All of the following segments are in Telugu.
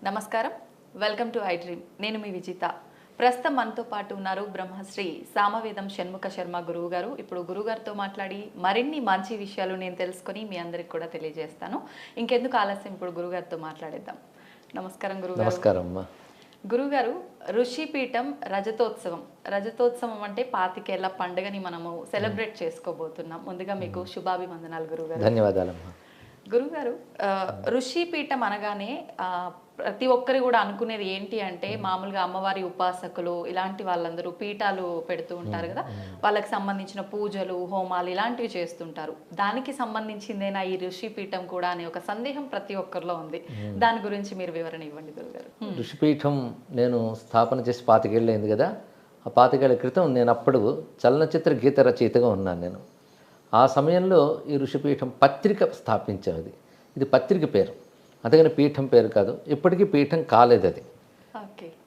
నమస్కారం. Welcome to I dream. నేను మీ విజిత. ప్రస్తుతం మనతో పాటు ఉన్నారు బ్రహ్మశ్రీ సామవేదం షణ్ముఖ శర్మ గురువు గారు. ఇప్పుడు గురువుగారితో మాట్లాడి మరిన్ని మంచి విషయాలు నేను తెలుసుకొని మీ అందరికి కూడా తెలియజేస్తాను. ఇంకెందుకు ఆలస్యం, ఇప్పుడు గురువుగారితో మాట్లాడేద్దాం. నమస్కారం గురువుగారు. నమస్కారం అమ్మా. గురుగారు, ఋషిపీఠం రజతోత్సవం. రజతోత్సవం అంటే 25 ఏళ్ల పండుగని మనము సెలబ్రేట్ చేసుకోబోతున్నాం. ముందుగా మీకు శుభాభివందనాలు గురుగారు. ధన్యవాదాలమ్మా. గురుగారు, ఋషిపీఠం అనగానే ప్రతి ఒక్కరు కూడా అనుకునేది ఏంటి అంటే, మామూలుగా అమ్మవారి ఉపాసకులు ఇలాంటి వాళ్ళందరూ పీఠాలు పెడుతూ ఉంటారు కదా, వాళ్ళకి సంబంధించిన పూజలు హోమాలు ఇలాంటివి చేస్తుంటారు. దానికి సంబంధించిందేనా ఈ ఋషిపీఠం కూడా అనే ఒక సందేహం ప్రతి ఒక్కరిలో ఉంది. దాని గురించి మీరు వివరణ ఇవ్వండి గురుగారు. ఋషిపీఠం నేను స్థాపన చేసి 25 ఏళ్ళు అయింది కదా. ఆ 25 ఏళ్ల క్రితం నేను అప్పుడు చలనచిత్ర గీత రచయితగా ఉన్నాను. నేను ఆ సమయంలో ఈ ఋషిపీఠం పత్రిక స్థాపించాం. ఇది పత్రిక పేరు, అంతేగాని పీఠం పేరు కాదు. ఇప్పటికీ పీఠం కాలేదు. అది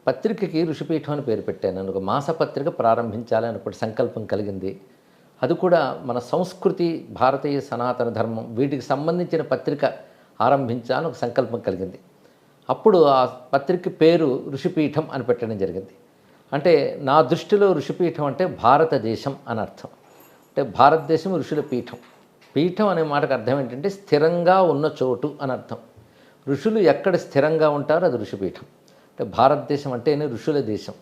పత్రికకి ఋషిపీఠం అని పేరు పెట్టాను. నేను ఒక మాసపత్రిక ప్రారంభించాలని ఒకటి సంకల్పం కలిగింది. అది కూడా మన సంస్కృతి, భారతీయ సనాతన ధర్మం వీటికి సంబంధించిన పత్రిక ఆరంభించాలని ఒక సంకల్పం కలిగింది. అప్పుడు ఆ పత్రిక పేరు ఋషిపీఠం అని పెట్టడం జరిగింది. అంటే నా దృష్టిలో ఋషిపీఠం అంటే భారతదేశం అని అర్థం. అంటే భారతదేశం ఋషుల పీఠం. పీఠం అనే మాటకు అర్థం ఏంటంటే స్థిరంగా ఉన్న చోటు అని అర్థం. ఋషులు ఎక్కడ స్థిరంగా ఉంటారో అది ఋషిపీఠం. అంటే భారతదేశం అంటేనే ఋషుల దేశం.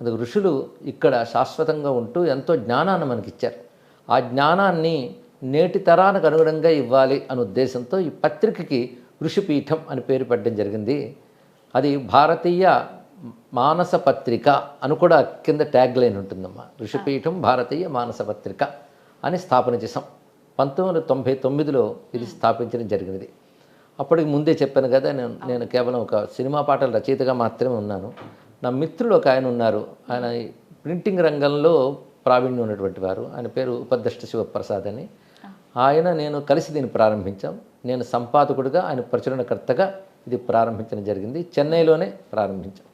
అది ఋషులు ఇక్కడ శాశ్వతంగా ఉంటూ ఎంతో జ్ఞానాన్ని మనకిచ్చారు. ఆ జ్ఞానాన్ని నేటి తరానికి అనుగుణంగా ఇవ్వాలి అనే ఉద్దేశంతో ఈ పత్రికకి ఋషిపీఠం అని పేరు పెట్టడం జరిగింది. అది భారతీయ మానస పత్రిక అని కూడా కింద ట్యాగ్ లైన్ ఉంటుందమ్మా. ఋషిపీఠం భారతీయ మానస పత్రిక అని స్థాపన చేసాం. 1999లో ఇది స్థాపించడం జరిగినది. అప్పటికి ముందే చెప్పాను కదా, నేను కేవలం ఒక సినిమా పాటల రచయితగా మాత్రమే ఉన్నాను. నా మిత్రుడు ఒక ఆయన ఉన్నారు. ఆయన ప్రింటింగ్ రంగంలో ప్రావీణ్యం ఉన్నటువంటి వారు. ఆయన పేరు ఉపదష్ట శివప్రసాద్ అని. ఆయన నేను కలిసి దీన్ని ప్రారంభించాం. నేను సంపాదకుడిగా, ఆయన ప్రచురణకర్తగా ఇది ప్రారంభించడం జరిగింది. చెన్నైలోనే ప్రారంభించాం.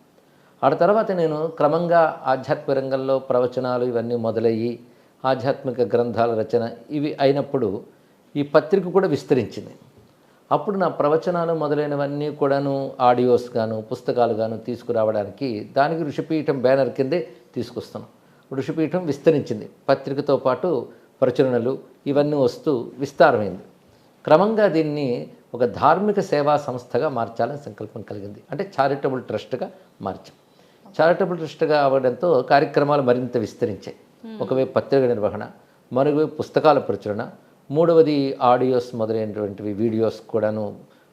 ఆ తర్వాత నేను క్రమంగా ఆధ్యాత్మిక రంగంలో ప్రవచనాలు ఇవన్నీ మొదలయ్యి ఆధ్యాత్మిక గ్రంథాల రచన ఇవి అయినప్పుడు ఈ పత్రిక కూడా విస్తరించింది. అప్పుడు నా ప్రవచనాలు మొదలైనవన్నీ కూడాను ఆడియోస్ గాను పుస్తకాలు గాను తీసుకురావడానికి దానికి ఋషిపీఠం బ్యానర్ కిందే తీసుకొస్తున్నాం. ఋషిపీఠం విస్తరించింది. పత్రికతో పాటు ప్రచురణలు ఇవన్నీ వస్తూ విస్తారమైంది. క్రమంగా దీన్ని ఒక ధార్మిక సేవా సంస్థగా మార్చాలని సంకల్పం కలిగింది. అంటే చారిటబుల్ ట్రస్ట్గా మార్చాం. చారిటబుల్ ట్రస్ట్గా అవ్వడంతో కార్యక్రమాలు మరింత విస్తరించాయి. ఒకవైపు పత్రిక నిర్వహణ, మరోవైపు పుస్తకాల ప్రచురణ, మూడవది ఆడియోస్ మొదలైనటువంటివి వీడియోస్ కూడాను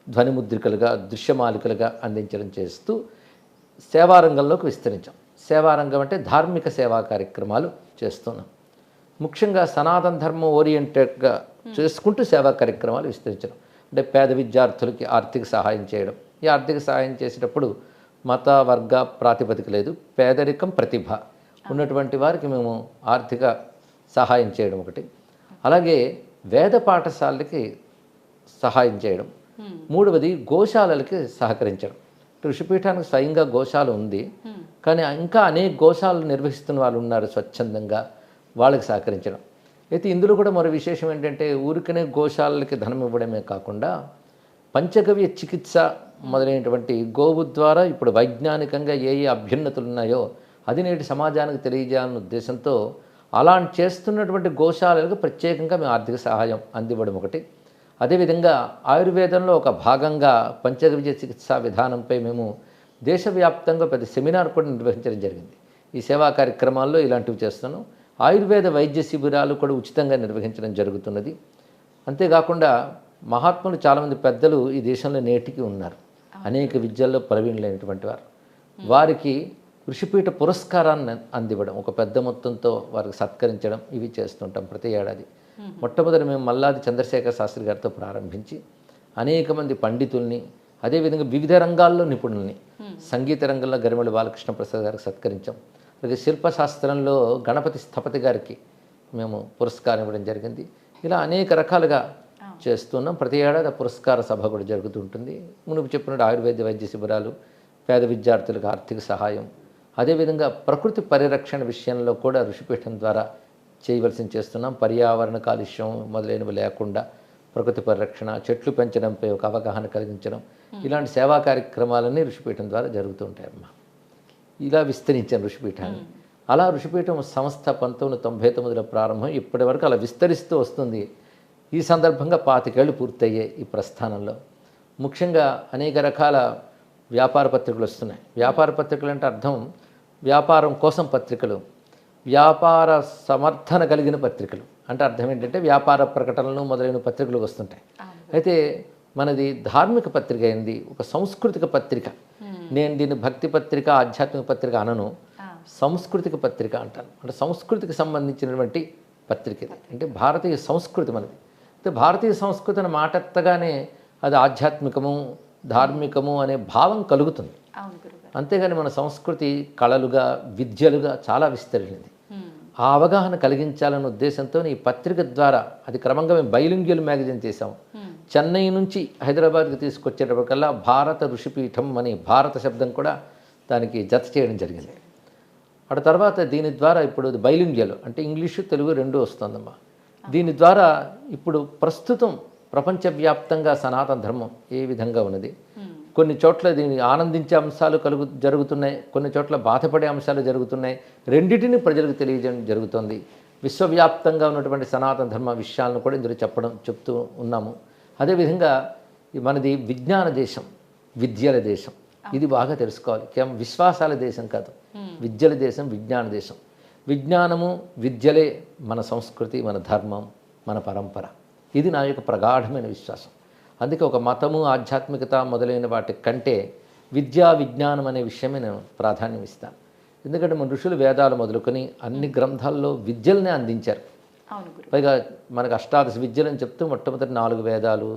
ధ్వనిముద్రికలుగా దృశ్యమాలికలుగా అందించడం చేస్తూ సేవారంగంలోకి విస్తరించాం. సేవారంగం అంటే ధార్మిక సేవా కార్యక్రమాలు చేస్తున్నాం. ముఖ్యంగా సనాతన ధర్మం ఓరియంటెడ్గా చేసుకుంటూ సేవా కార్యక్రమాలు విస్తరించడం. అంటే పేద విద్యార్థులకి ఆర్థిక సహాయం చేయడం. ఈ ఆర్థిక సహాయం చేసేటప్పుడు మత వర్గ ప్రాతిపదిక లేదు, పేదరికం ప్రతిభ ఉన్నటువంటి వారికి మేము ఆర్థిక సహాయం చేయడం ఒకటి. అలాగే వేద పాఠశాలలకి సహాయం చేయడం. మూడవది గోశాలలకి సహకరించడం. ఋషిపీఠానికి స్వయంగా గోశాల ఉంది, కానీ ఇంకా అనేక గోశాలలు నిర్వహిస్తున్న వాళ్ళు ఉన్నారు స్వచ్ఛందంగా, వాళ్ళకి సహకరించడం. అయితే ఇందులో కూడా మరో విశేషం ఏంటంటే ఊరికనే గోశాలలకి ధనం ఇవ్వడమే కాకుండా పంచగవ్య చికిత్స మొదలైనటువంటి గోవు ద్వారా ఇప్పుడు వైజ్ఞానికంగా ఏ అభ్యున్నతులు ఉన్నాయో అది నేటి సమాజానికి తెలియజేయాలనే ఉద్దేశంతో అలాంటి చేస్తున్నటువంటి గోశాలలకు ప్రత్యేకంగా మేము ఆర్థిక సహాయం అందివ్వడం ఒకటి. అదేవిధంగా ఆయుర్వేదంలో ఒక భాగంగా పంచగవ్య చికిత్సా విధానంపై మేము దేశవ్యాప్తంగా పెద్ద సెమినార్ కూడా నిర్వహించడం జరిగింది. ఈ సేవా కార్యక్రమాల్లో ఇలాంటివి చేస్తున్నాం. ఆయుర్వేద వైద్య శిబిరాలు కూడా ఉచితంగా నిర్వహించడం జరుగుతున్నది. అంతేకాకుండా మహాత్ములు చాలామంది పెద్దలు ఈ దేశంలో నేటికి ఉన్నారు. అనేక విద్యల్లో ప్రవీణులైనటువంటి వారు. వారికి ఋషిపీఠ పురస్కారాన్ని అందివ్వడం, ఒక పెద్ద మొత్తంతో వారికి సత్కరించడం ఇవి చేస్తుంటాం ప్రతి ఏడాది. మొట్టమొదటి మేము మల్లాది చంద్రశేఖర శాస్త్రి గారితో ప్రారంభించి అనేక మంది పండితుల్ని, అదేవిధంగా వివిధ రంగాల్లో నిపుణుల్ని, సంగీత రంగంలో గరిమెళ్ళ బాలకృష్ణ ప్రసాద్ గారికి సత్కరించాం. అలాగే శిల్పశాస్త్రంలో గణపతి స్థపతి గారికి మేము పురస్కారం ఇవ్వడం జరిగింది. ఇలా అనేక రకాలుగా చేస్తున్నాం. ప్రతి ఏడాది పురస్కార సభ కూడా జరుగుతుంటుంది. మునుపు చెప్పినట్టు ఆయుర్వేద వైద్య శిబిరాలు, పేద విద్యార్థులకు ఆర్థిక సహాయం, అదేవిధంగా ప్రకృతి పరిరక్షణ విషయంలో కూడా ఋషిపీఠం ద్వారా చేయవలసింది చేస్తున్నాం. పర్యావరణ కాలుష్యం మొదలైనవి లేకుండా ప్రకృతి పరిరక్షణ, చెట్లు పెంచడంపై ఒక అవగాహన కలిగించడం, ఇలాంటి సేవా కార్యక్రమాలన్నీ ఋషిపీఠం ద్వారా జరుగుతూ ఉంటాయమ్మా. ఇలా విస్తరించాను ఋషిపీఠాన్ని. అలా ఋషిపీఠం సంస్థ 1999లో ప్రారంభం, ఇప్పటి వరకు అలా విస్తరిస్తూ వస్తుంది. ఈ సందర్భంగా 25 ఏళ్ళు పూర్తయ్యాయి ఈ ప్రస్థానంలో. ముఖ్యంగా అనేక రకాల వ్యాపార పత్రికలు వస్తున్నాయి. వ్యాపార పత్రికలు అంటే అర్థం వ్యాపారం కోసం పత్రికలు, వ్యాపార సమర్థన కలిగిన పత్రికలు అంటే అర్థం ఏంటంటే వ్యాపార ప్రకటనలు మొదలైన పత్రికలు వస్తుంటాయి. అయితే మనది ధార్మిక పత్రిక అయింది, ఒక సాంస్కృతిక పత్రిక. నేను దీన్ని భక్తి పత్రిక, ఆధ్యాత్మిక పత్రిక అనను, సాంస్కృతిక పత్రిక అంటాను. అంటే సంస్కృతికి సంబంధించినటువంటి పత్రిక ఇది. అంటే భారతీయ సంస్కృతి మనది. అయితే భారతీయ సంస్కృతి అనే మాట ఎత్తగానే అది ఆధ్యాత్మికము, ధార్మికము అనే భావం కలుగుతుంది. అంతేగాని మన సంస్కృతి కళలుగా, విద్యలుగా చాలా విస్తరించింది. ఆ అవగాహన కలిగించాలన్న ఉద్దేశంతో ఈ పత్రిక ద్వారా అది క్రమంగా మేము బైలింగ్యువల్ మ్యాగజైన్ చేసాం. చెన్నై నుంచి హైదరాబాద్కి తీసుకొచ్చేటప్పటికల్లా భారత ఋషిపీఠం అనే భారత శబ్దం కూడా దానికి జత చేయడం జరిగింది. ఆ తర్వాత దీని ద్వారా ఇప్పుడు బైలింగ్యువల్ అంటే ఇంగ్లీషు తెలుగు రెండూ వస్తుందమ్మా. దీని ద్వారా ఇప్పుడు ప్రస్తుతం ప్రపంచవ్యాప్తంగా సనాతన ధర్మం ఏ విధంగా ఉన్నది, కొన్ని చోట్ల దీన్ని ఆనందించే అంశాలు జరుగుతున్నాయి, కొన్ని చోట్ల బాధపడే అంశాలు జరుగుతున్నాయి. రెండింటిని ప్రజలకు తెలియజేయడం జరుగుతుంది. విశ్వవ్యాప్తంగా ఉన్నటువంటి సనాతన ధర్మ విషయాలను కూడా ఇందులో చెప్తూ ఉన్నాము. అదేవిధంగా మనది విజ్ఞాన దేశం, విద్యల దేశం. ఇది బాగా తెలుసుకోవాలి. కేవలం విశ్వాసాల దేశం కాదు, విద్యల దేశం, విజ్ఞాన దేశం. విజ్ఞానము, విద్యలే మన సంస్కృతి, మన ధర్మం, మన పరంపర. ఇది నా యొక్క ప్రగాఢమైన విశ్వాసం. అందుకే ఒక మతము, ఆధ్యాత్మికత మొదలైన వాటి కంటే విద్యా విజ్ఞానం అనే విషయమే నేను ప్రాధాన్యం ఇస్తాను. ఎందుకంటే మన ఋషులు వేదాలు మొదలుకొని అన్ని గ్రంథాల్లో విద్యలనే అందించారు. పైగా మనకు అష్టాదశ విద్యలని చెప్తూ మొట్టమొదటి 4 వేదాలు,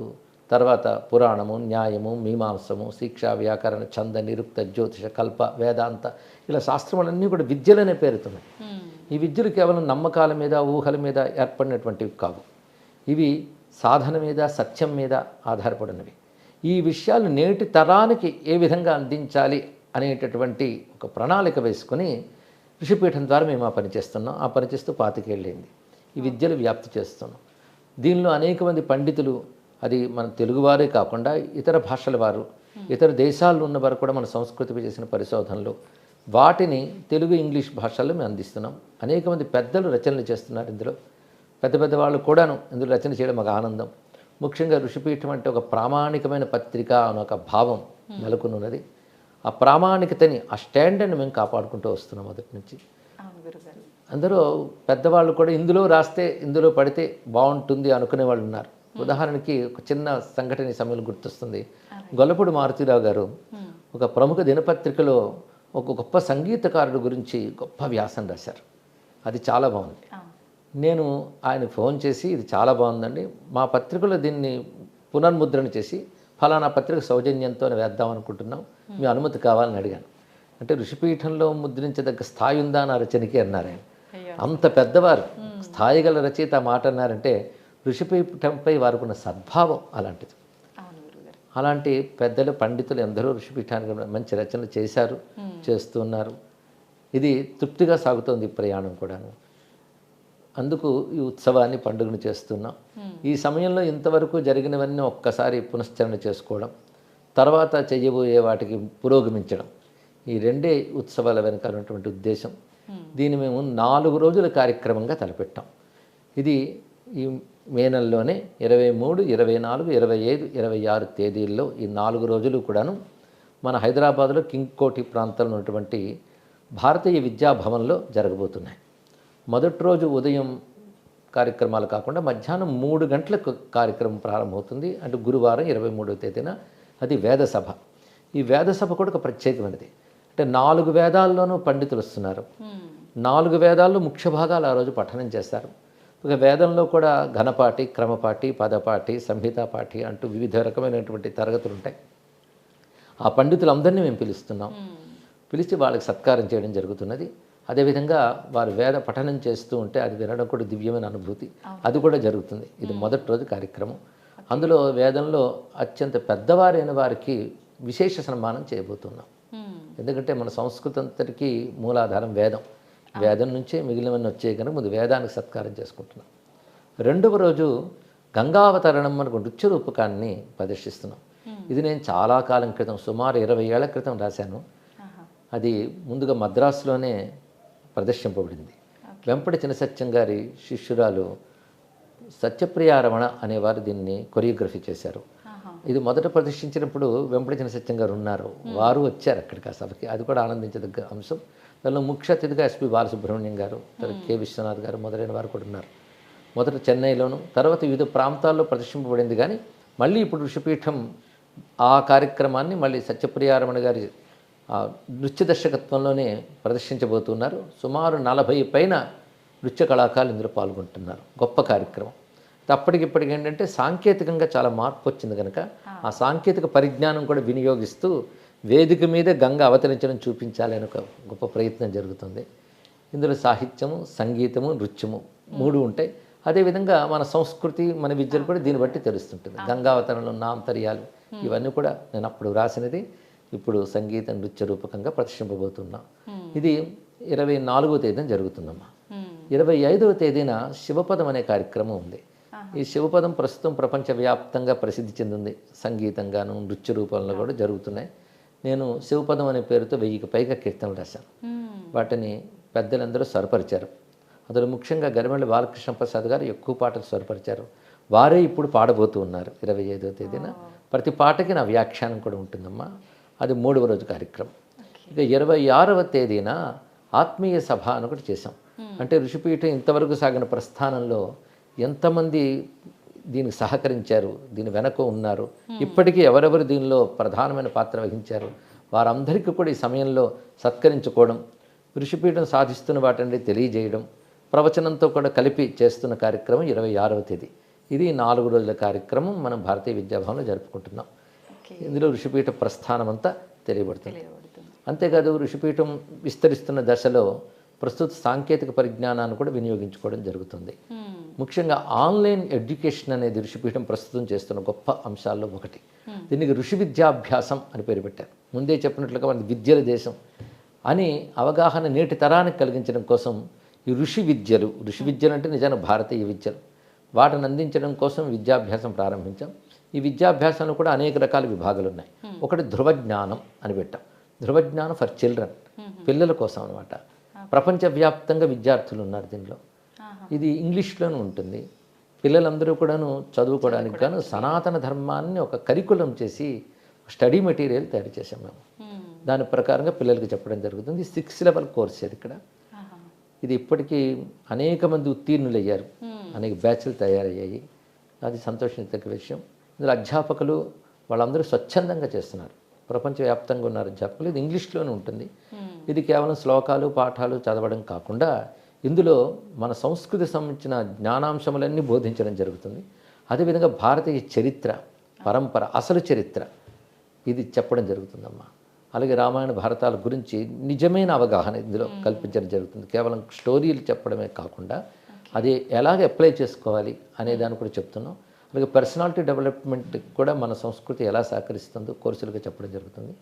తర్వాత పురాణము, న్యాయము, మీమాంసము, శిక్ష, వ్యాకరణ, ఛంద, నిరుక్త, జ్యోతిష, కల్ప, వేదాంత, ఇలా శాస్త్రములన్నీ కూడా విద్యలనే పేరుతున్నాయి. ఈ విద్యలు కేవలం నమ్మకాల మీద, ఊహల మీద ఏర్పడినటువంటివి కావు. ఇవి సాధన మీద, సత్యం మీద ఆధారపడినవి. ఈ విషయాలు నేటి తరానికి ఏ విధంగా అందించాలి అనేటటువంటి ఒక ప్రణాళిక వేసుకొని ఋషిపీఠం ద్వారా మేము ఆ పని చేస్తున్నాం. ఆ పని చేస్తూ 25 ఏళ్ళైంది. ఈ విద్యలు వ్యాప్తి చేస్తున్నాం. దీనిలో అనేక మంది పండితులు, అది మన తెలుగువారే కాకుండా ఇతర భాషల వారు, ఇతర దేశాల్లో ఉన్నవారు కూడా మన సంస్కృతిపై చేసిన పరిశోధనలు, వాటిని తెలుగు, ఇంగ్లీష్ భాషల్లో మేము అందిస్తున్నాం. అనేక మంది పెద్దలు రచనలు చేస్తున్నారు. ఇందులో పెద్ద పెద్ద వాళ్ళు కూడాను ఇందులో రచన చేయడం మాకు ఆనందం. ముఖ్యంగా ఋషిపీఠం అంటే ఒక ప్రామాణికమైన పత్రిక అని ఒక భావం నెలకొని ఉన్నది. ఆ ప్రామాణికతని, ఆ స్టాండర్డ్ని మేము కాపాడుకుంటూ వస్తున్నాం మొదటి నుంచి. అందరూ పెద్దవాళ్ళు కూడా ఇందులో రాస్తే, ఇందులో పడితే బాగుంటుంది అనుకునే వాళ్ళు ఉన్నారు. ఉదాహరణకి ఒక చిన్న సంఘటన ఈ సమయంలో గుర్తొస్తుంది. గొల్లపూడి మారుతీరావు గారు ఒక ప్రముఖ దినపత్రికలో ఒక గొప్ప సంగీతకారుడు గురించి గొప్ప వ్యాసం రాశారు. అది చాలా బాగుంది. నేను ఆయనకు ఫోన్ చేసి, ఇది చాలా బాగుందండి, మా పత్రికలో దీన్ని పునర్ముద్రణ చేసి ఫలానా పత్రిక సౌజన్యంతో వేద్దాం అనుకుంటున్నాం, మీ అనుమతి కావాలని అడిగాను. అంటే ఋషిపీఠంలో ముద్రించదగ్గ స్థాయి ఉందా నా రచనకి అన్నారు ఆయన. అంత పెద్దవారు, స్థాయి గల రచయిత మాట అన్నారంటే ఋషిపీఠంపై వారికి ఉన్న సద్భావం అలాంటిది. అలాంటి పెద్దలు, పండితులు ఎందరో ఋషిపీఠానికి మంచి రచనలు చేశారు, చేస్తున్నారు. ఇది తృప్తిగా సాగుతోంది ఈ ప్రయాణం కూడాను. అందుకు ఈ ఉత్సవాన్ని, పండుగను చేస్తున్నాం. ఈ సమయంలో ఇంతవరకు జరిగినవన్నీ ఒక్కసారి పునశ్చరణ చేసుకోవడం, తర్వాత చేయబోయే వాటికి పురోగమించడం, ఈ రెండే ఉత్సవాల వెనకాల ఉన్నటువంటి ఉద్దేశం. దీన్ని మేము 4 రోజుల కార్యక్రమంగా తలపెట్టాం. ఇది ఈ మే నెలలోనే 23, 24, 25, 26 తేదీల్లో ఈ 4 రోజులు కూడాను మన హైదరాబాద్లో కింగ్ కోటి ప్రాంతంలో ఉన్నటువంటి భారతీయ విద్యాభవన్లో జరగబోతున్నాయి. మొదటి రోజు ఉదయం కార్యక్రమాలు కాకుండా మధ్యాహ్నం 3 గంటలకు కార్యక్రమం ప్రారంభమవుతుంది. అంటే గురువారం 23వ తేదీన అది వేదసభ. ఈ వేదసభ కూడా ఒక ప్రత్యేకమైనది. అంటే 4 వేదాల్లోనూ పండితులు వస్తున్నారు. 4 వేదాల్లో ముఖ్య భాగాలు ఆ రోజు పఠనం చేస్తారు. ఒక వేదంలో కూడా ఘనపాఠి, క్రమపాఠి, పదపాఠి, సంహితాపాఠి అంటూ వివిధ రకమైనటువంటి తరగతులు ఉంటాయి. ఆ పండితులందరినీ మేము పిలుస్తున్నాం. పిలిచి వాళ్ళకి సత్కారం చేయడం జరుగుతున్నది. అదేవిధంగా వారు వేద పఠనం చేస్తూ ఉంటే అది వినడం కూడా దివ్యమైన అనుభూతి, అది కూడా జరుగుతుంది. ఇది మొదటి రోజు కార్యక్రమం. అందులో వేదంలో అత్యంత పెద్దవారైన వారికి విశేష సన్మానం చేయబోతున్నాం. ఎందుకంటే మన సంస్కృతి అంతటికీ మూలాధారం వేదం. వేదం నుంచే మిగిలినవన్నీ వచ్చాయి కనుక ముందు వేదానికి సత్కారం చేసుకుంటున్నాం. రెండవ రోజు గంగావతరణం మనకు నృత్య రూపకాన్ని ప్రదర్శిస్తున్నాం. ఇది నేను చాలా కాలం క్రితం, సుమారు 20 ఏళ్ల క్రితం రాశాను. అది ముందుగా మద్రాసులోనే ప్రదర్శింపబడింది. వెంపటి చినసత్యం గారి శిష్యురాలు సత్యప్రియారమణ అనేవారు దీన్ని కొరియోగ్రఫీ చేశారు. ఇది మొదట ప్రదర్శించినప్పుడు వెంపటి చినసత్యం గారు ఉన్నారు, వారు వచ్చారు అక్కడికి ఆ సభకి. అది కూడా ఆనందించదగ్గ అంశం. దానిలో ముఖ్య అతిథిగా ఎస్పి బాలసుబ్రహ్మణ్యం గారు, తర్వాత కె విశ్వనాథ్ గారు మొదలైన వారు కూడా ఉన్నారు. మొదట చెన్నైలోను, తర్వాత వివిధ ప్రాంతాల్లో ప్రదర్శింపబడింది. కానీ మళ్ళీ ఇప్పుడు ఋషిపీఠం ఆ కార్యక్రమాన్ని మళ్ళీ సత్యప్రియారమణ గారి నృత్య దర్శకత్వంలోనే ప్రదర్శించబోతున్నారు. సుమారు 40 పైన నృత్య కళాకారులు ఇందులో పాల్గొంటున్నారు. గొప్ప కార్యక్రమం. అప్పటికిప్పటికి ఏంటంటే సాంకేతికంగా చాలా మార్పు వచ్చింది కనుక ఆ సాంకేతిక పరిజ్ఞానం కూడా వినియోగిస్తూ వేదిక మీద గంగ అవతరించడం చూపించాలని ఒక గొప్ప ప్రయత్నం జరుగుతుంది. ఇందులో సాహిత్యము, సంగీతము, నృత్యము 3 ఉంటాయి. అదేవిధంగా మన సంస్కృతి, మన విద్యలు కూడా దీన్ని బట్టి తెలుస్తుంటుంది. గంగావతరణలో ఉన్న ఆంతర్యాలు ఇవన్నీ కూడా నేను అప్పుడు రాసినది ఇప్పుడు సంగీత నృత్య రూపకంగా ప్రదర్శింపబోతున్నాం. ఇది 24వ తేదీన జరుగుతుందమ్మా. 25వ తేదీన శివపదం అనే కార్యక్రమం ఉంది. ఈ శివపదం ప్రస్తుతం ప్రపంచవ్యాప్తంగా ప్రసిద్ధి చెందింది. సంగీతంగాను నృత్య రూపంలో కూడా జరుగుతున్నాయి. నేను శివపదం అనే పేరుతో 1000కి పైగా కీర్తనలు రాశాను. వాటిని పెద్దలందరూ స్వరపరిచారు. అందులో ముఖ్యంగా గరిమెళ్ళ బాలకృష్ణ ప్రసాద్ గారు ఎక్కువ పాటలు స్వరపరిచారు. వారే ఇప్పుడు పాడబోతూ ఉన్నారు 25వ తేదీన. ప్రతి పాటకి నా వ్యాఖ్యానం కూడా ఉంటుందమ్మా. అది 3వ రోజు కార్యక్రమం. ఇక 26వ తేదీన ఆత్మీయ సభ అని ఒకటి చేశాం. అంటే ఋషిపీఠం ఇంతవరకు సాగిన ప్రస్థానంలో ఎంతమంది దీనికి సహకరించారు, దీని వెనక ఉన్నారు, ఇప్పటికీ ఎవరెవరు దీనిలో ప్రధానమైన పాత్ర వహించారు, వారందరికీ కూడా ఈ సమయంలో సత్కరించుకోవడం, ఋషిపీఠం సాధిస్తున్న వాటిని తెలియజేయడం, ప్రవచనంతో కూడా కలిపి చేస్తున్న కార్యక్రమం 26వ తేదీ. ఇది 4 రోజుల కార్యక్రమం మనం భారతీయ విద్యాభవన్లో జరుపుకుంటున్నాం. ఇందులో ఋషిపీఠ ప్రస్థానం అంతా తెలియబడుతుంది. అంతేకాదు ఋషిపీఠం విస్తరిస్తున్న దశలో ప్రస్తుత సాంకేతిక పరిజ్ఞానాన్ని కూడా వినియోగించుకోవడం జరుగుతుంది. ముఖ్యంగా ఆన్లైన్ ఎడ్యుకేషన్ అనేది ఋషిపీఠం ప్రస్తుతం చేస్తున్న గొప్ప అంశాల్లో ఒకటి. దీనికి ఋషి విద్యాభ్యాసం అని పేరు పెట్టారు. ముందే చెప్పినట్లుగా మన విద్యల దేశం అని అవగాహన నేటి తరానికి కలిగించడం కోసం ఈ ఋషి విద్యలు అంటే నిజానికి భారతీయ విద్యలు, వాటిని అందించడం కోసం విద్యాభ్యాసం ప్రారంభించాం. ఈ విద్యాభ్యాసంలో కూడా అనేక రకాల విభాగాలు ఉన్నాయి. ఒకటి ధృవజ్ఞానం అని పెట్టాం. ధృవజ్ఞానం ఫర్ చిల్డ్రన్, పిల్లల కోసం అనమాట. ప్రపంచవ్యాప్తంగా విద్యార్థులు ఉన్నారు దీనిలో. ఇది ఇంగ్లీష్లోనూ ఉంటుంది. పిల్లలందరూ కూడాను చదువుకోవడానికి గాను సనాతన ధర్మాన్ని ఒక కరికులం చేసి స్టడీ మెటీరియల్ తయారు చేసాం మేము. దాని ప్రకారంగా పిల్లలకి చెప్పడం జరుగుతుంది. 6 లెవెల్ కోర్స్ ఇది ఇక్కడ. ఇది ఇప్పటికీ అనేక మంది ఉత్తీర్ణులయ్యారు, అనేక బ్యాచ్లు తయారయ్యాయి. అది సంతోషించదగ్గ విషయం. ఇందులో అధ్యాపకులు వాళ్ళందరూ స్వచ్ఛందంగా చేస్తున్నారు. ప్రపంచవ్యాప్తంగా ఉన్నారు అధ్యాపకులు. ఇది ఇంగ్లీష్లోనే ఉంటుంది. ఇది కేవలం శ్లోకాలు పాఠాలు చదవడం కాకుండా ఇందులో మన సంస్కృతి సంబంధించిన జ్ఞానాంశములన్నీ బోధించడం జరుగుతుంది. అదేవిధంగా భారతీయ చరిత్ర, పరంపర, అసలు చరిత్ర ఇది చెప్పడం జరుగుతుందమ్మా. అలాగే రామాయణ భారతాల గురించి నిజమైన అవగాహన ఇందులో కల్పించడం జరుగుతుంది. కేవలం స్టోరీలు చెప్పడమే కాకుండా అది ఎలాగ అప్లై చేసుకోవాలి అనే దాన్ని కూడా చెప్తున్నాం. అలాగే పర్సనాలిటీ డెవలప్మెంట్ కూడా మన సంస్కృతి ఎలా సహకరిస్తుందో కోర్సులుగా చెప్పడం జరుగుతుంది.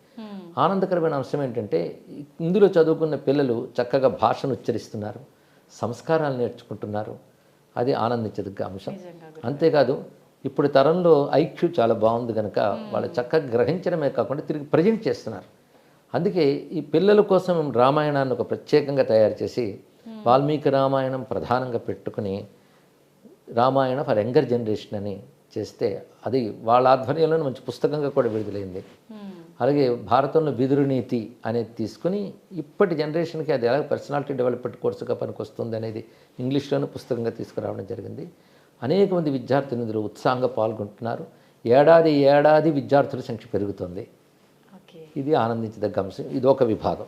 ఆనందకరమైన అంశం ఏంటంటే ఇందులో చదువుకున్న పిల్లలు చక్కగా భాషను ఉచ్చరిస్తున్నారు, సంస్కారాలు నేర్చుకుంటున్నారు. అది ఆనందించదగ్గ అంశం. అంతేకాదు ఇప్పుడు తరంలో ఐక్యూ చాలా బాగుంది కనుక వాళ్ళు చక్కగా గ్రహించడమే కాకుండా తిరిగి ప్రజెంట్ చేస్తున్నారు. అందుకే ఈ పిల్లల కోసం రామాయణాన్ని ఒక ప్రత్యేకంగా తయారు చేసి వాల్మీకి రామాయణం ప్రధానంగా పెట్టుకుని రామాయణ ఫర్ యంగర్ జనరేషన్ అని చేస్తే అది వాళ్ళ ఆధ్వర్యంలో మంచి పుస్తకంగా కూడా విడుదలైంది. అలాగే భారతంలో విదురునీతి అనేది తీసుకుని ఇప్పటి జనరేషన్కి అది ఎలా పర్సనాలిటీ డెవలప్మెంట్ కోర్సుగా పనికొస్తుంది అనేది ఇంగ్లీష్లోనూ పుస్తకంగా తీసుకురావడం జరిగింది. అనేక మంది విద్యార్థులు ఇందులో ఉత్సాహంగా పాల్గొంటున్నారు. ఏడాది విద్యార్థుల సంఖ్య పెరుగుతుంది. ఇది ఆనందించదగ్గ అంశం. ఇది ఒక విభాగం.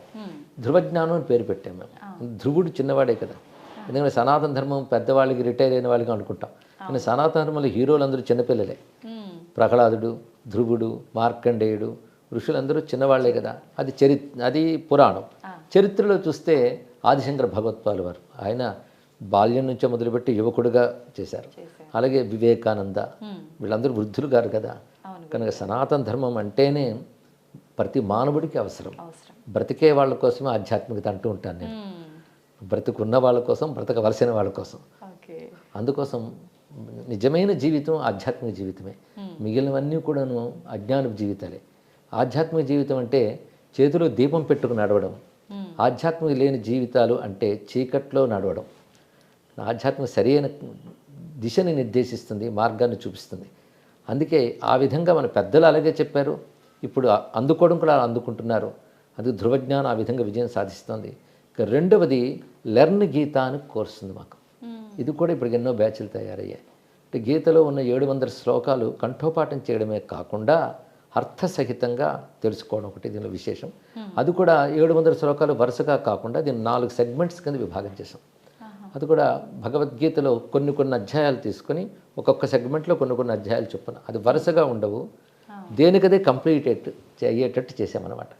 ధృవజ్ఞానం అని పేరు పెట్టాము మేము. ధ్రువుడు చిన్నవాడే కదా, ఎందుకంటే సనాతన ధర్మం పెద్దవాళ్ళకి రిటైర్ అయిన వాళ్ళకి అనుకుంటాం, కానీ సనాతన ధర్మంలో హీరోలు అందరూ చిన్నపిల్లలే. ప్రహ్లాదుడు, ధ్రువుడు, మార్కండేయుడు, ఋషులందరూ చిన్నవాళ్లే కదా. అది పురాణం. చరిత్రలో చూస్తే ఆదిశంకర భగవత్పాలు వారు ఆయన బాల్యం నుంచే మొదలుపెట్టి యువకుడుగా చేశారు. అలాగే వివేకానంద, వీళ్ళందరూ వృద్ధులు గారు కదా. కనుక సనాతన ధర్మం అంటేనే ప్రతి మానవుడికి అవసరం. బ్రతికే వాళ్ళ కోసమే ఆధ్యాత్మికత అంటూ ఉంటాను నేను. బ్రతుకున్న వాళ్ళ కోసం, బ్రతకవలసిన వాళ్ళ కోసం. అందుకోసం నిజమైన జీవితం ఆధ్యాత్మిక జీవితమే. మిగిలినవన్నీ కూడాను అజ్ఞానపు జీవితాలే. ఆధ్యాత్మిక జీవితం అంటే చేతిలో దీపం పెట్టుకుని నడవడం. ఆధ్యాత్మిక లేని జీవితాలు అంటే చీకట్లో నడవడం. ఆధ్యాత్మిక సరైన దిశని నిర్దేశిస్తుంది, మార్గాన్ని చూపిస్తుంది. అందుకే ఆ విధంగా మన పెద్దలు అలాగే చెప్పారు. ఇప్పుడు అందుకోవడం కూడా అందుకుంటున్నారు. అది ధృవజ్ఞానం ఆ విధంగా విజయం సాధిస్తుంది. ఇక రెండవది లెర్న్ గీత అని కోర్స్ ఉంది మాకు. ఇది కూడా ఇప్పుడు ఎన్నో బ్యాచ్లు తయారయ్యాయి. అంటే గీతలో ఉన్న 700 శ్లోకాలు కంఠోపాఠం చేయడమే కాకుండా అర్థసహితంగా తెలుసుకోవడం ఒకటి దీనిలో విశేషం. అది కూడా 700 శ్లోకాలు వరుసగా కాకుండా దీన్ని 4 సెగ్మెంట్స్ కింద విభాగం చేసాం. అది కూడా భగవద్గీతలో కొన్ని అధ్యాయాలు తీసుకొని ఒక్కొక్క సెగ్మెంట్లో కొన్ని అధ్యాయాలు చొప్పున, అది వరుసగా ఉండవు, దేనికదే కంప్లీట్ అయ్యేటట్టు చేసామన్నమాట.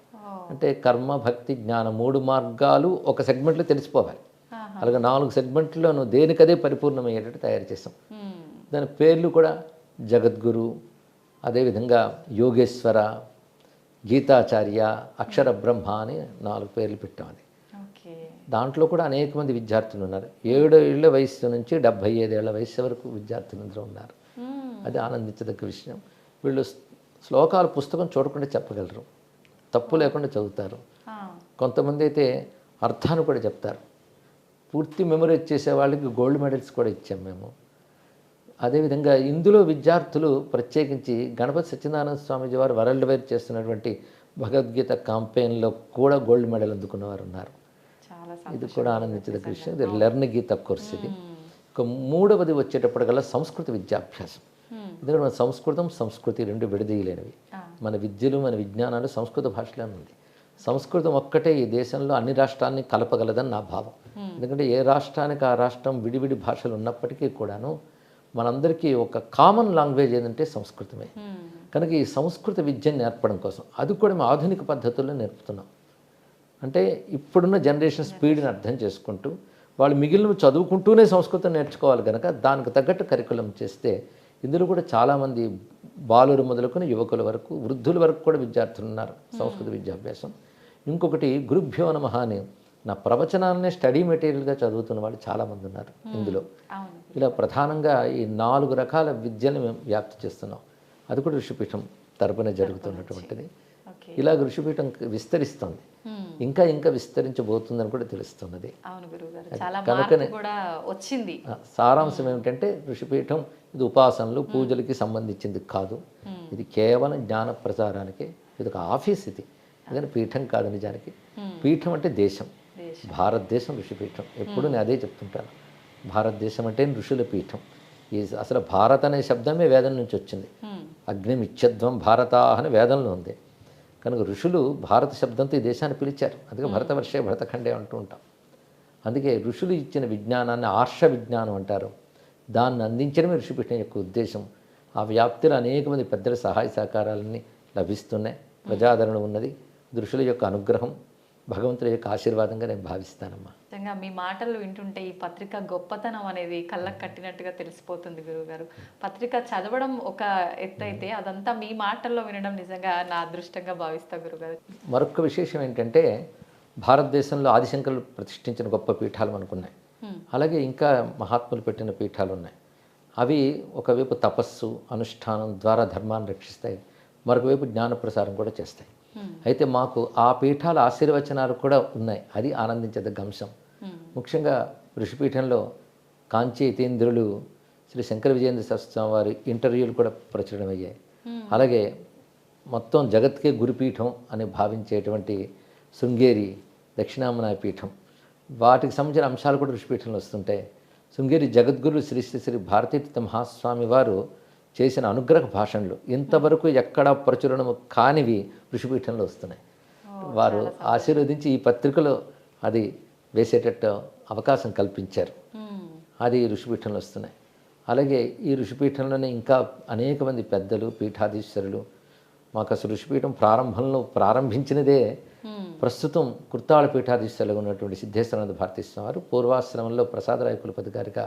అంటే కర్మ, భక్తి, జ్ఞానం 3 మార్గాలు ఒక సెగ్మెంట్లో తెలిసిపోవాలి. అలాగే 4 సెగ్మెంట్లోనూ దేనికదే పరిపూర్ణమయ్యేటట్టు తయారు చేసాం. దాని పేర్లు కూడా జగద్గురు, అదేవిధంగా యోగేశ్వర, గీతాచార్య, అక్షర బ్రహ్మ అని 4 పేర్లు పెట్టామని. దాంట్లో కూడా అనేక మంది విద్యార్థులు ఉన్నారు. 7 ఏళ్ల వయసు నుంచి 75 ఏళ్ల వయసు వరకు విద్యార్థులు ఇందులో ఉన్నారు. అది ఆనందించదగ్గ విషయం. వీళ్ళు శ్లోకాల పుస్తకం చూడకుండా చెప్పగలరు, తప్పు లేకుండా చదువుతారు. కొంతమంది అయితే అర్థాన్ని కూడా చెప్తారు. పూర్తి మెమరైజ్ చేసే వాళ్ళకి గోల్డ్ మెడల్స్ కూడా ఇచ్చాం మేము. అదేవిధంగా ఇందులో విద్యార్థులు ప్రత్యేకించి గణపతి సత్యనారాయణ స్వామీజీ వారు వరల్డ్ వైడ్ చేస్తున్నటువంటి భగవద్గీత కాంపెయిన్లో కూడా గోల్డ్ మెడల్ అందుకున్న వారు ఉన్నారు. ఇది కూడా ఆనందించదగ్గ విషయం. ఇది లెర్న్ గీత కోర్స్. ఇది ఇక మూడవది వచ్చేటప్పటికల్లా సంస్కృత విద్యాభ్యాసం. ఎందుకంటే మన సంస్కృతం, సంస్కృతి రెండు విడదీయలేనివి. మన విద్యలు, మన విజ్ఞానాలు సంస్కృత భాషలోనే ఉంది. సంస్కృతం ఒక్కటే ఈ దేశంలో అన్ని రాష్ట్రాన్ని కలపగలదని నా భావం. ఎందుకంటే ఏ రాష్ట్రానికి ఆ రాష్ట్రం విడివిడి భాషలు ఉన్నప్పటికీ కూడాను మనందరికీ ఒక కామన్ లాంగ్వేజ్ ఏదంటే సంస్కృతమే. కనుక ఈ సంస్కృత విద్యను నేర్పడం కోసం అది కూడా మేము ఆధునిక పద్ధతుల్లో నేర్పుతున్నాం. అంటే ఇప్పుడున్న జనరేషన్ స్పీడ్ని అర్థం చేసుకుంటూ వాళ్ళు మిగిలిన చదువుకుంటూనే సంస్కృతం నేర్చుకోవాలి కనుక దానికి తగ్గట్టు కరికులం చేస్తే ఇందులో కూడా చాలామంది బాలురు మొదలుకొని యువకుల వరకు, వృద్ధుల వరకు కూడా విద్యార్థులు ఉన్నారు సంస్కృత విద్యాభ్యాసం. ఇంకొకటి గురుభ్యో నమః అని నా ప్రవచనాలనే స్టడీ మెటీరియల్గా చదువుతున్న వాళ్ళు చాలామంది ఉన్నారు ఇందులో. ఇలా ప్రధానంగా ఈ 4 రకాల విద్యను మేము వ్యాప్తి చేస్తున్నాం. అది కూడా ఋషిపీఠం తరపున జరుగుతున్నటువంటిది. ఇలా ఋషిపీఠం విస్తరిస్తుంది, ఇంకా ఇంకా విస్తరించబోతుందని కూడా తెలుస్తున్నది. కనుకనే సారాంశం ఏమిటంటే ఋషిపీఠం ఇది ఉపాసనలు, పూజలకి సంబంధించింది కాదు. ఇది కేవలం జ్ఞాన ప్రచారానికి ఇది ఒక ఆఫీస్. ఇది అందుకని పీఠం కాదు. నిజానికి పీఠం అంటే దేశం, భారతదేశం ఋషిపీఠం. ఎప్పుడు నేను అదే చెప్తుంటాను, భారతదేశం అంటే ఋషుల పీఠం. ఈ అసలు భారత్ అనే శబ్దమే వేదం నుంచి వచ్చింది. అగ్నిమిచ్చధ్వం భారత అని వేదంలో ఉంది. కనుక ఋషులు భారత శబ్దంతో ఈ దేశాన్ని పిలిచారు. అందుకే భరతవర్షే భరతఖండే అంటూ ఉంటాం. అందుకే ఋషులు ఇచ్చిన విజ్ఞానాన్ని ఆర్ష విజ్ఞానం అంటారు. దాన్ని అందించడమే ఋషిపీఠం యొక్క ఉద్దేశం. ఆ వ్యాప్తిలో అనేక మంది పెద్దల సహాయ సహకారాలన్నీ లభిస్తున్నాయి. ప్రజాదరణ ఉన్నది. ఋషుల యొక్క అనుగ్రహం, భగవంతుడి యొక్క ఆశీర్వాదంగా నేను భావిస్తానమ్మా. నిజంగా మీ మాటలు వింటుంటే ఈ పత్రిక గొప్పతనం అనేది కళ్ళకు కట్టినట్టుగా తెలిసిపోతుంది గురువుగారు. పత్రిక చదవడం ఒక ఎత్తు అయితే అదంతా మీ మాటల్లో వినడం నిజంగా నా అదృష్టంగా భావిస్తా గురుగారు. మరొక విశేషం ఏంటంటే భారతదేశంలో ఆదిశంకరులు ప్రతిష్ఠించిన గొప్ప పీఠాలు మనకున్నాయి. అలాగే ఇంకా మహాత్ములు పెట్టిన పీఠాలు ఉన్నాయి. అవి ఒకవైపు తపస్సు, అనుష్ఠానం ద్వారా ధర్మాన్ని రక్షిస్తాయి, మరొకవైపు జ్ఞాన ప్రసారం కూడా చేస్తాయి. అయితే మాకు ఆ పీఠాల ఆశీర్వచనాలు కూడా ఉన్నాయి. అది ఆనందించదగ్గ అంశం. ముఖ్యంగా ఋషిపీఠంలో కాంచీ యతీంద్రులు శ్రీ శంకర విజయేంద్ర శాస్త్రి వారి ఇంటర్వ్యూలు కూడా ప్రచురణమయ్యాయి. అలాగే మొత్తం జగత్కే గురుపీఠం అని భావించేటువంటి శృంగేరి దక్షిణామనాయ పీఠం, వాటికి సంబంధించిన అంశాలు కూడా ఋషిపీఠంలో వస్తుంటాయి. శృంగేరి జగద్గురు శ్రీ శ్రీ శ్రీ భారతీతీర్థ మహాస్వామి వారు చేసిన అనుగ్రహ భాషణలు ఇంతవరకు ఎక్కడా ప్రచురణము కానివి ఋషిపీఠంలో వస్తున్నాయి. వారు ఆశీర్వదించి ఈ పత్రికలో అది వేసేటట్టు అవకాశం కల్పించారు. అది ఋషిపీఠంలో వస్తున్నాయి. అలాగే ఈ ఋషిపీఠంలోనే ఇంకా అనేక మంది పెద్దలు, పీఠాధీశ్వరులు. మాకు అసలు ఋషిపీఠం ప్రారంభించినదే ప్రస్తుతం కుర్తాళ పీఠాధీశ్వరులుగా ఉన్నటువంటి సిద్ధేశ్వరానంద భారతీస్వామి వారు పూర్వాశ్రమంలో ప్రసాదరాయ కులపతి గారిగా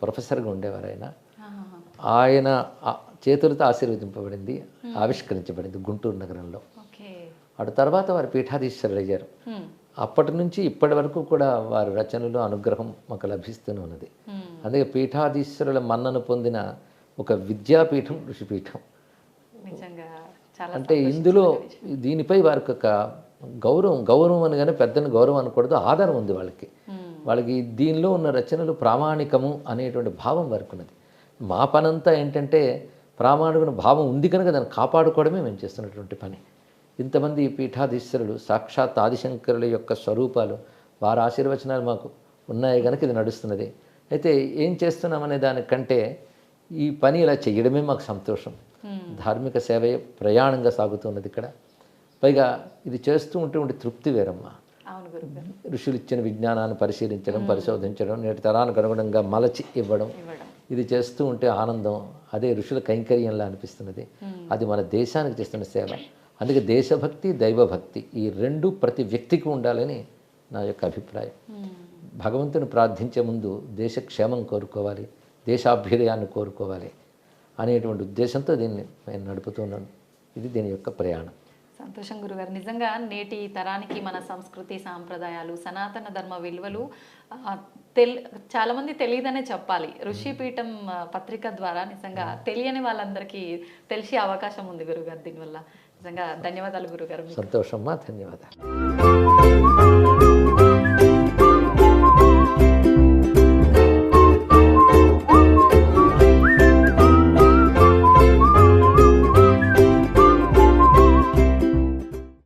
ప్రొఫెసర్గా ఉండేవారు. ఆయన చేతులతో ఆశీర్వదింపబడింది, ఆవిష్కరించబడింది గుంటూరు నగరంలో. అటు తర్వాత వారు పీఠాధీశ్వరులు అయ్యారు. అప్పటి నుంచి ఇప్పటి వరకు కూడా వారి రచనలు, అనుగ్రహం మాకు లభిస్తూనే ఉన్నది. అందుకే పీఠాధీశ్వరుల మన్నను పొందిన ఒక విద్యాపీఠం ఋషిపీఠం. నిజంగా చాలా అంటే ఇందులో దీనిపై వారికి ఒక గౌరవం అనగానే పెద్దని గౌరవం అనకూడదు, ఆధారం ఉంది వాళ్ళకి. వాళ్ళకి దీనిలో ఉన్న రచనలు ప్రామాణికము అనేటువంటి భావం వారికి ఉన్నది. మా పనంతా ఏంటంటే ప్రామాణికమైన భావం ఉంది కనుక దాన్ని కాపాడుకోవడమే మేము చేస్తున్నటువంటి పని. ఇంతమంది పీఠాధీశ్వరులు సాక్షాత్ ఆదిశంకరుల యొక్క స్వరూపాలు, వారి ఆశీర్వచనాలు మాకు ఉన్నాయి కనుక ఇది నడుస్తున్నది. అయితే ఏం చేస్తున్నామనే దానికంటే ఈ పని ఇలా చేయడమే మాకు సంతోషం. ధార్మిక సేవే ప్రయాణంగా సాగుతున్నది ఇక్కడ. పైగా ఇది చేస్తూ ఉంటే తృప్తి వేరమ్మా. అవును గురుగారు. ఋషులు ఇచ్చిన విజ్ఞానాన్ని పరిశీలించడం, పరిశోధించడం, నేటి తరానికి అనుగుణంగా మలచి ఇవ్వడం, ఇది చేస్తూ ఉంటే ఆనందం. అదే ఋషుల కైంకర్యంలా అనిపిస్తున్నది. అది మన దేశానికి చేస్తున్న సేవ. అందుకే దేశభక్తి, దైవభక్తి ఈ రెండు ప్రతి వ్యక్తికి ఉండాలని నా యొక్క అభిప్రాయం. భగవంతుని ప్రార్థించే ముందు దేశ క్షేమం కోరుకోవాలి, దేశాభ్యుదయాన్ని కోరుకోవాలి అనేటువంటి ఉద్దేశంతో దీన్ని నేను నడుపుతున్నాను. ఇది దీని యొక్క ప్రయాణం. సంతోషం గురుగారు. నిజంగా నేటి తరానికి మన సంస్కృతి సాంప్రదాయాలు సనాతన ధర్మ విలువలు చాలామంది తెలియదనే చెప్పాలి. ఋషిపీఠం పత్రిక ద్వారా నిజంగా తెలియని వాళ్ళందరికీ తెలిసే అవకాశం ఉంది గురుగారు. దీనివల్ల నిజంగా ధన్యవాదాలు గురుగారు. సంతోషమ్మా, ధన్యవాదాలు.